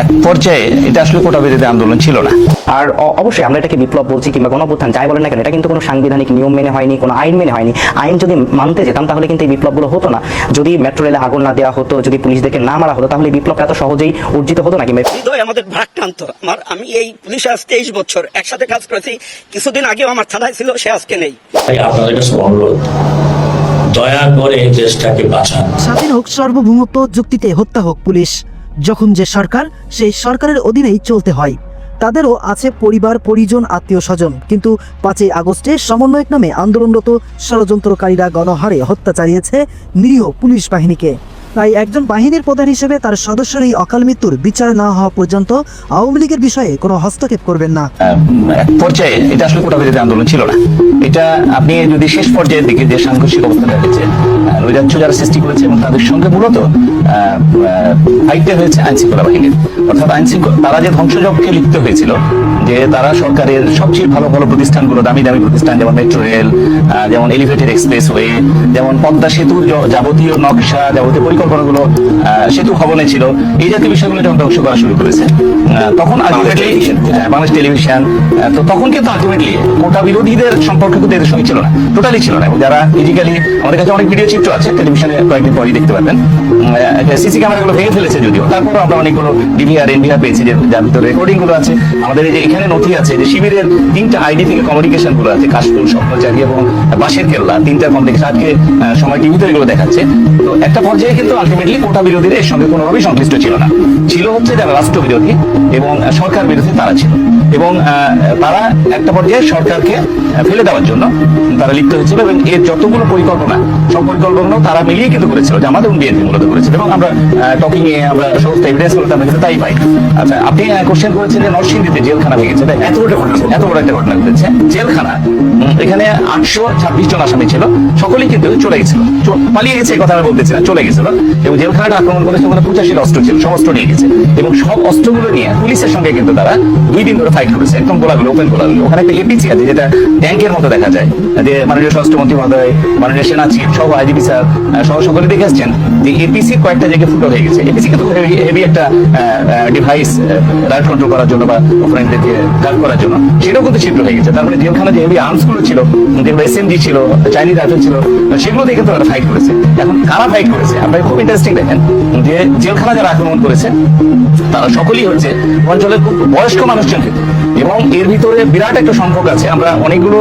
এক পর্যায়ে এটা আসলে কোটা বিরোধী আন্দোলন ছিল না। আর অবশ্যই আমরা এটাকে বিপ্লব বলছি কিংবা গণঅভ্যুত্থান যাই বলেন না কেন, এটা কিন্তু কোনো সাংবিধানিক নিয়ম মেনে হয়নি, কোনো আইন মেনে হয়নি। আইন যদি মানতে যেতাম তাহলে কিন্তু এই বিপ্লবগুলো হতো না। যদি মেট্রো রেলে আগুন না দেওয়া হতো, যদি পুলিশদেরকে না মারা হতো, তাহলে বিপ্লবটা এত সহজেই অর্জিত হতো না। কিংবা হৃদয় আমাদের ভারাক্রান্ত। আমি এই পুলিশে আজ 23 বছর একসাথে কাজ করেছি। কিছুদিন আগেও আমার থানায় ছিল, সে আজকে নেই। তাই আপনাদের কাছে অনুরোধ, দয়া করে দেশটাকে বাঁচান। স্বাধীন হোক সার্বভৌমত্ব, যুক্তিতে হত্যা হোক পুলিশ, যখন যে সরকার সেই সরকারের অধীনেই চলতে হয়। তাদেরও আছে পরিবার, পরিজন, আত্মীয় স্বজন। কিন্তু 5ই আগস্টে সমন্বয়ক নামে আন্দোলনরত ষড়যন্ত্রকারীরা গণহারে হত্যা চালিয়েছে নিরীহ পুলিশ বাহিনীকে। তাই একজন বাহিনীর প্রধান হিসেবে তার সদস্যের এই অকাল মৃত্যুর বিচার না হওয়া পর্যন্ত আওয়ামী লীগের বিষয়ে কোনো হস্তক্ষেপ করবেন না। এক পর্যায়ে এটা আসলে কোটা বিরোধী আন্দোলন ছিল না। এটা আপনি যদি শেষ পর্যায়ের দিকে যে সাংঘর্ষিক অবস্থা রয়েছে, নৈরাজ্য যারা সৃষ্টি করেছে এবং তাদের সঙ্গে মূলত ফাইটটা হয়েছে আইন শৃঙ্খলা বাহিনীর। অর্থাৎ আইন শৃঙ্খলা তারা যে ধ্বংসযজ্ঞে লিপ্ত হয়েছিল, যে তারা সরকারের সবচেয়ে ভালো ভালো প্রতিষ্ঠানগুলো, দামি দামি প্রতিষ্ঠান, যেমন মেট্রো রেল, যেমন এলিভেটেড এক্সপ্রেসওয়ে, যেমন পদ্মা সেতুর যাবতীয় নকশা, যাবতীয় পরিকল্পনাগুলো সেতু ভবনে ছিল, এই জাতীয় বিষয়গুলো যখন ধ্বংস করা শুরু করেছে, তখন আলটিমেটলি বাংলাদেশ টেলিভিশন, তো তখন কিন্তু আলটিমেটলি কোটা বিরোধীদের সম্পর্ক কিন্তু এদের সঙ্গে ছিল না, টোটালি ছিল না। এবং যারা ফিজিক্যালি, আমাদের কাছে অনেক ভিডিও চিত্র আছে, টেলিভিশনে কয়েকদিন পরই দেখতে পাবেন, সিসি ক্যামেরাগুলো ভেঙে ফেলেছে যদিও, তারপর আমরা অনেকগুলো ডিভিআর এনভিআর পেয়েছি, যার ভিতরে রেকর্ডিং গুলো আছে। আমাদের এই যে এখানে নথি আছে যে শিবিরের 3টা আইডি থেকে কমিউনিকেশন গুলো আছে, কাশফুল, স্বপ্নচারী এবং বাঁশের কেল্লা, 3টা কমিউনিকেশন আজকে সময় টিভিতে এগুলো দেখাচ্ছে। তো একটা পর্যায়ে কিন্তু আলটিমেটলি কোটা বিরোধীরা এর সঙ্গে কোনোভাবেই সংশ্লিষ্ট ছিল না, ছিল হচ্ছে যারা রাষ্ট্র বিরোধী এবং সরকার বিরোধী তারা ছিল। এবং তারা একটা পর্যায়ে সরকারকে ফেলে দেওয়ার জন্য তারা লিপ্ত হয়েছিল এবং এর যতগুলো পরিকল্পনা, সব পরিকল্পনাও তারা মিলিয়ে কিন্তু করেছিল, যে আমাদের বিএনপি মূলত করেছিল। এবং আমরা টকিং এ আমরা সমস্ত এভিডেন্স গুলো আমরা কিন্তু তাই পাই। আচ্ছা, আপনি কোশ্চেন করেছেন যে নরসিংদীতে জেলখানা ভেঙেছে, এত বড় একটা ঘটনা ঘটেছে। জেলখানা, এখানে 826 জন আসামি ছিল, সকলেই কিন্তু চলে গেছিল, পালিয়ে গেছে, কথা আমি বলতেছি না, চলে গেছিল। এবং জেলখানাটা আক্রমণ করেছে, ওখানে 85 অস্ত্র ছিল, সব অস্ত্র নিয়ে গেছে। এবং সব অস্ত্রগুলো নিয়ে পুলিশের সঙ্গে কিন্তু তারা 2 দিন ধরে ফাইট করেছে, একদম গোলাগুলো, ওপেন গোলাগুলো। ওখানে একটা এপিসি আছে যেটা ট্যাঙ্কের মতো দেখা যায়, যে মাননীয় স্বরাষ্ট্রমন্ত্রী মহোদয়, মাননীয় সেনা চিফ সহ আইজিপি স্যার সহ সকলে দেখে আসছেন যে এপিসি কয়েকটা জায়গায় ফুটো হয়ে গেছে। এপিসি কিন্তু হেভি একটা ডিভাইস, রাইট কন্ট্রোল করার জন্য বা অপোনেন্টদেরকে গার্ড করার জন্য, সেটাও কিন্তু ছিদ্র হয়ে গেছে। তারপরে জেলখানা যে হেভি আর্মস গুলো ছিল, যেগুলো এসএমজি ছিল, চাইনিজ রাইফেল ছিল, সেগুলো দিয়ে কিন্তু তারা ফাইট করেছে। এখন কারা ফাইট করেছে আপনারা খুব ইন্টারেস্টিং দেখেন, যে জেলখানা যারা আক্রমণ করেছে তারা সকলেই হচ্ছে অঞ্চলের খুব বয়স্ক মানুষজন কিন্তু। এবং এর ভিতরে বিরাট একটা সংখ্যক আছে, আমরা অনেকগুলো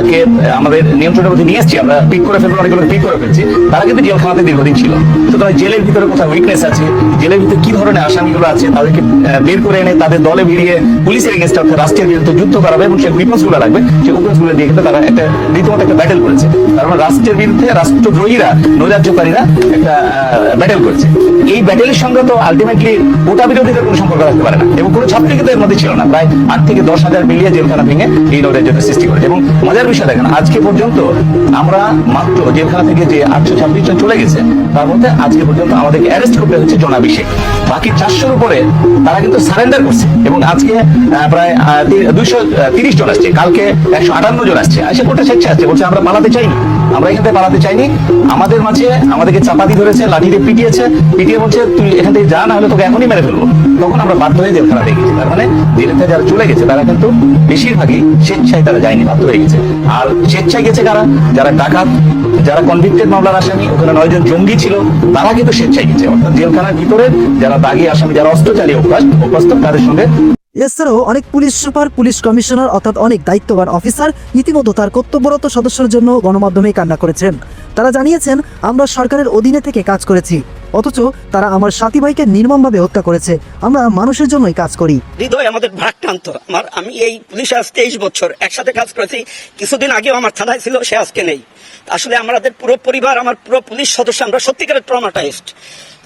কে আমাদের নিয়ন্ত্রণের মধ্যে নিয়ে এসেছি, আমরা পিক করে ফেলবো, অনেকগুলো পিক করে ফেলছি। তারা কিন্তু জেলখানাতে দীর্ঘদিন ছিল। সুতরাং জেলের ভিতরে কোথাও উইকনেস আছে, জেলের ভিতরে কি ধরনের আসামিগুলো আছে, তাদেরকে বের করে এনে তাদের দলে ভিড়িয়ে পুলিশের এগেনস্টে অর্থাৎ রাষ্ট্রের বিরুদ্ধে যুদ্ধ করাবে এবং সেই উইপন্স গুলো রাখবে, সেই উইপন্স গুলো দিয়ে কিন্তু তারা একটা রীতিমতো একটা ব্যাটেল করেছে। তার মানে রাষ্ট্রের বিরুদ্ধে রাষ্ট্রদ্রোহীরা, নৈরাজ্যকারীরা একটা ব্যাটেল করেছে। এই ব্যাটেলের সঙ্গে তো আলটিমেটলি কোটা বিরোধীদের কোনো সম্পর্ক রাখতে পারে না, এবং কোনো ছাত্রী কিন্তু এর মধ্যে ছিল না। প্রায় 8 থেকে 10,000 মিলিয়ে জেলখানা ভেঙে এই নৈরাজ্যতা সৃষ্টি করেছে। এবং মজার বিষয় দেখেন, আজকে পর্যন্ত আমরা মাত্র জেলখানা থেকে যে 826 জন চলে গেছে, তার মধ্যে আজকে পর্যন্ত আমাদেরকে অ্যারেস্ট করতে হচ্ছে জনাভিষেক। বাকি 400-র উপরে তারা কিন্তু সারেন্ডার করছে। এবং আজকে প্রায় 230 জন আসছে, কালকে 158 জন আসছে, এসে কোটা স্বেচ্ছা আসছে, বলছে আমরা পালাতে চাইনি, আমরা এখান থেকে পালাতে চাইনি, আমাদের মাঝে আমাদেরকে চাপাতি ধরেছে, লাঠি দিয়ে পিটিয়ে বলছে তুই এখান থেকে যা, না হলে তোকে এখনই মেরে ফেলবো। তখন আমরা বাধ্য হয়ে জেলখানা দিয়ে গেছি। তার মানে জেলেতে যারা চলে গেছে তারা কিন্তু বেশিরভাগই স্বেচ্ছায় তারা যায়নি, বাধ্য হয়ে গেছে। আর স্বেচ্ছায় গেছে কারা? যারা ডাকাত, যারা কনভিক্টেড মামলার আসামি, ওখানে 9 জন জঙ্গি ছিল, তারা কিন্তু স্বেচ্ছায় গেছে। অর্থাৎ জেলখানার ভিতরে যারা দাগি আসামি, যারা অস্ত্র চালিয়ে অভ্যস্ত, তাদের সঙ্গে। এছাড়াও অনেক পুলিশ সুপার, পুলিশ কমিশনার অর্থাৎ অনেক দায়িত্ববান অফিসার ইতিমধ্যে তার কর্তব্যরত সদস্যের জন্য গণমাধ্যমে কান্না করেছেন। তারা জানিয়েছেন, আমরা সরকারের অধীনে থেকে কাজ করেছি, অথচ তারা আমার সাথী ভাইকে নির্মমভাবে হত্যা করেছে। আমরা মানুষের জন্যই কাজ করি। হৃদয় আমাদের ভারাক্রান্ত। আমি এই পুলিশে আজ 23 বছর একসাথে কাজ করেছি। কিছুদিন আগেও আমার থানায় ছিল, সে আজকে নেই। আসলে আমাদের পুরো পরিবার, আমার পুরো পুলিশ সদস্য, আমরা সত্যিকারের ট্রমাটাইজড।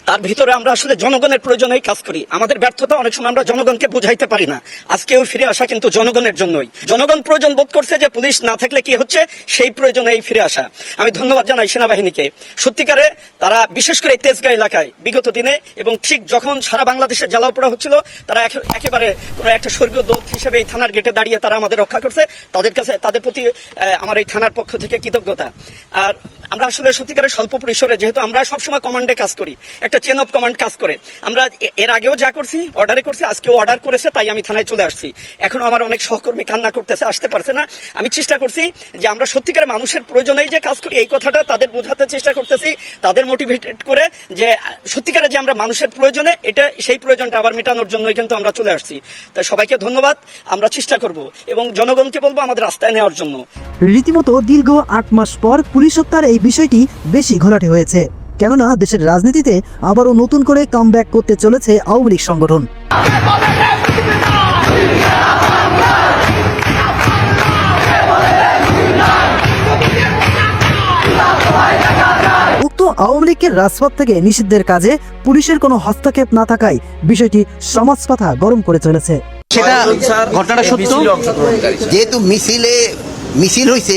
তার ভিতরে আমরা আসলে জনগণের প্রয়োজনেই কাজ করি। আমাদের ব্যর্থতা অনেক সময় আমরা জনগণকে বুঝাইতে পারি না। আজকেও ফিরে আসা কিন্তু জনগণের জন্যই। জনগণ প্রয়োজন বোধ করছে যে পুলিশ না থাকলে কি হচ্ছে, সেই প্রয়োজনেই ফিরে আসা। আমি ধন্যবাদ জানাই সেনাবাহিনীকে। সত্যিকারে তারা বিশেষ করে এই তেজগাঁ এলাকায় বিগত দিনে, এবং ঠিক যখন সারা বাংলাদেশে জ্বালাও পোড়া হচ্ছিল, তারা একেবারে কোনো একটা স্বর্গীয় দূত হিসেবে এই থানার গেটে দাঁড়িয়ে তারা আমাদের রক্ষা করছে। তাদের কাছে, তাদের প্রতি আমার এই থানার পক্ষ থেকে কৃতজ্ঞতা। আর আমরা আসলে সত্যিকারের স্বল্প পরিসরে, যেহেতু আমরা সবসময় কমান্ডে কাজ করি, একটা চেন অফ কমান্ড কাজ করে। আমরা এর আগেও যা করছি অর্ডারে করছি, আজকেও অর্ডার করেছে, তাই আমি থানায় চলে আসছি। এখনো আমার অনেক সহকর্মী কান্না করতেছে, আসতে পারছে না। আমি চেষ্টা করছি যে আমরা সত্যিকার মানুষের প্রয়োজনেই যে কাজ করি, এই কথাটা তাদের বোঝাতে চেষ্টা করতেছি, তাদের মোটিভেটেড করে যে সত্যিকারে যে আমরা মানুষের প্রয়োজনে, এটা সেই প্রয়োজনটা আবার মেটানোর জন্যই কিন্তু আমরা চলে আসছি। তাই সবাইকে ধন্যবাদ। আমরা চেষ্টা করব এবং জনগণকে বলবো আমাদের রাস্তায় নেওয়ার জন্য। রীতিমতো দীর্ঘ 8 মাস পর পুলিশ হত্যার এই বিষয়টি বেশি ঘোলাটে হয়েছে, কেননা দেশের রাজনীতিতে আবারও নতুন করে কামব্যাক করতে চলেছে আওয়ামী লীগ সংগঠন। উক্ত আওয়ামী লীগকে রাজপথ থেকে নিষিদ্ধের কাজে পুলিশের কোনো হস্তক্ষেপ না থাকায় বিষয়টি সমাজ পাতা গরম করে চলেছে। সেটা ঘটনাটা সত্য, যেহেতু মিছিল হয়েছে,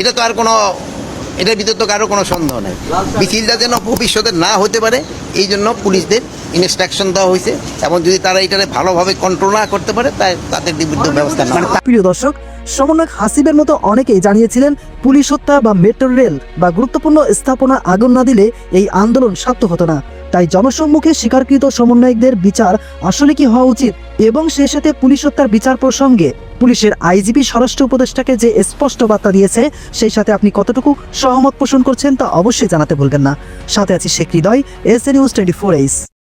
এটা তো আর কোনো, এটার ভিতর তো কারো কোনো সন্দেহ নেই। মিছিলটা যেন ভবিষ্যতে না হতে পারে এই জন্য পুলিশদের ইনস্ট্রাকশন দেওয়া হয়েছে, এবং যদি তারা এটাকে ভালোভাবে কন্ট্রোল না করতে পারে তাই তাদের বিরুদ্ধে ব্যবস্থা না। প্রিয় দর্শক, সমন্বয়ক হাসিবের মতো অনেকেই জানিয়েছিলেন পুলিশ হত্যা বা মেট্রো রেল বা গুরুত্বপূর্ণ স্থাপনা আগুন না দিলে এই আন্দোলন সার্থক হতো না। তাই জনসম্মুখে স্বীকারকৃত সমন্বয়কদের বিচার আসলে কি হওয়া উচিত এবং সেই সাথে পুলিশ হত্যার বিচার প্রসঙ্গে পুলিশের আইজিপি স্বরাষ্ট্র উপদেষ্টাকে যে স্পষ্ট বার্তা দিয়েছে, সেই সাথে আপনি কতটুকু সহমত পোষণ করছেন তা অবশ্যই জানাতে ভুলবেন না। সাথে আছি শেখ হৃদয়, SN News 24H।